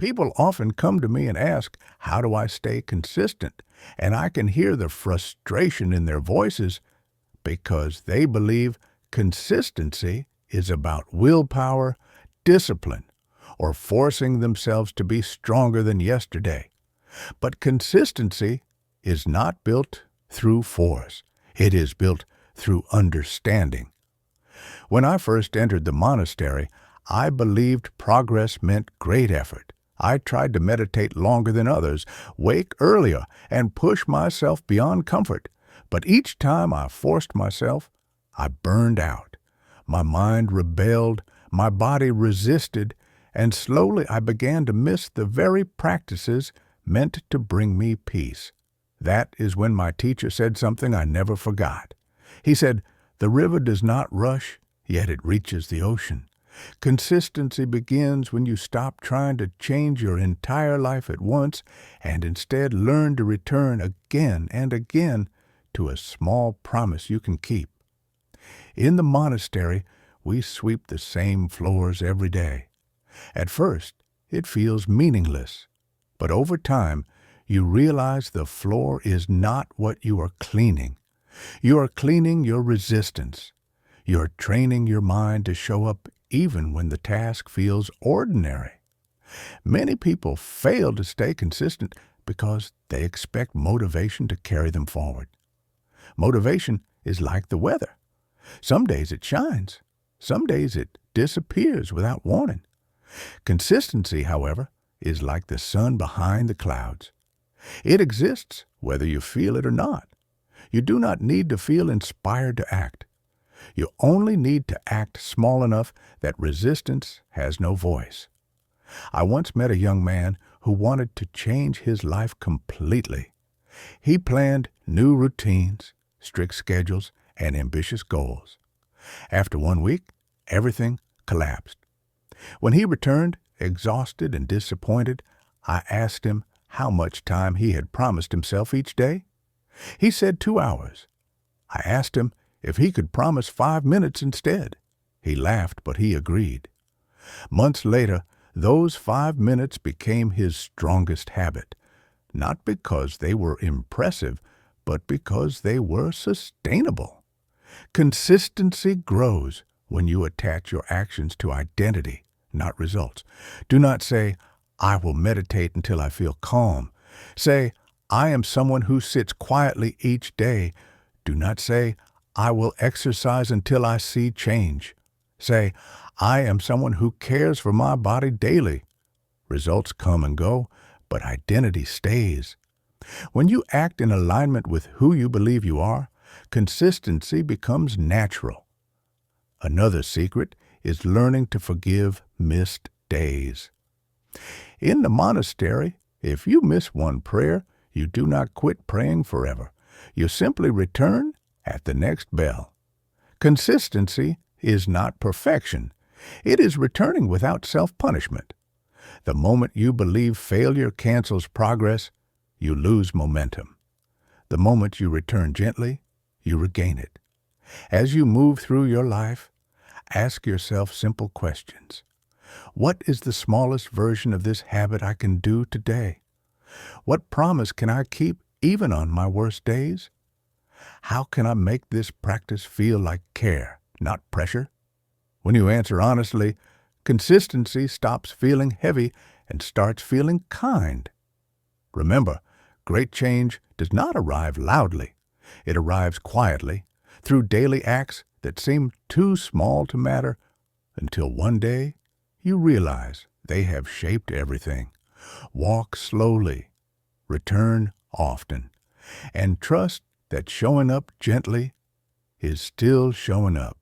People often come to me and ask, how do I stay consistent? And I can hear the frustration in their voices because they believe consistency is about willpower, discipline, or forcing themselves to be stronger than yesterday. But consistency is not built through force. It is built through understanding. When I first entered the monastery, I believed progress meant great effort. I tried to meditate longer than others, wake earlier, and push myself beyond comfort. But each time I forced myself, I burned out. My mind rebelled, my body resisted, and slowly I began to miss the very practices meant to bring me peace. That is when my teacher said something I never forgot. He said, "The river does not rush, yet it reaches the ocean." Consistency begins when you stop trying to change your entire life at once and instead learn to return again and again to a small promise you can keep. In the monastery, we sweep the same floors every day. At first, it feels meaningless, but over time, you realize the floor is not what you are cleaning. You are cleaning your resistance. You are training your mind to show up even when the task feels ordinary. Many people fail to stay consistent because they expect motivation to carry them forward. Motivation is like the weather. Some days it shines. Some days it disappears without warning. Consistency, however, is like the sun behind the clouds. It exists whether you feel it or not. You do not need to feel inspired to act. You only need to act small enough that resistance has no voice. I once met a young man who wanted to change his life completely. He planned new routines, strict schedules, and ambitious goals. After 1 week, everything collapsed. When he returned, exhausted and disappointed, I asked him how much time he had promised himself each day. He said 2 hours. I asked him if he could promise 5 minutes instead. He laughed, but he agreed. Months later, those 5 minutes became his strongest habit, not because they were impressive, but because they were sustainable. Consistency grows when you attach your actions to identity, not results. Do not say, "I will meditate until I feel calm." Say, "I am someone who sits quietly each day." Do not say, "I will exercise until I see change." Say, "I am someone who cares for my body daily." Results come and go, but identity stays. When you act in alignment with who you believe you are, consistency becomes natural. Another secret is learning to forgive missed days. In the monastery, if you miss one prayer, you do not quit praying forever. You simply return at the next bell. Consistency is not perfection. It is returning without self-punishment. The moment you believe failure cancels progress, you lose momentum. The moment you return gently, you regain it. As you move through your life, ask yourself simple questions. What is the smallest version of this habit I can do today? What promise can I keep even on my worst days? How can I make this practice feel like care, not pressure? When you answer honestly, consistency stops feeling heavy and starts feeling kind. Remember, great change does not arrive loudly. It arrives quietly, through daily acts that seem too small to matter, until one day you realize they have shaped everything. Walk slowly, return often, and trust that showing up gently is still showing up.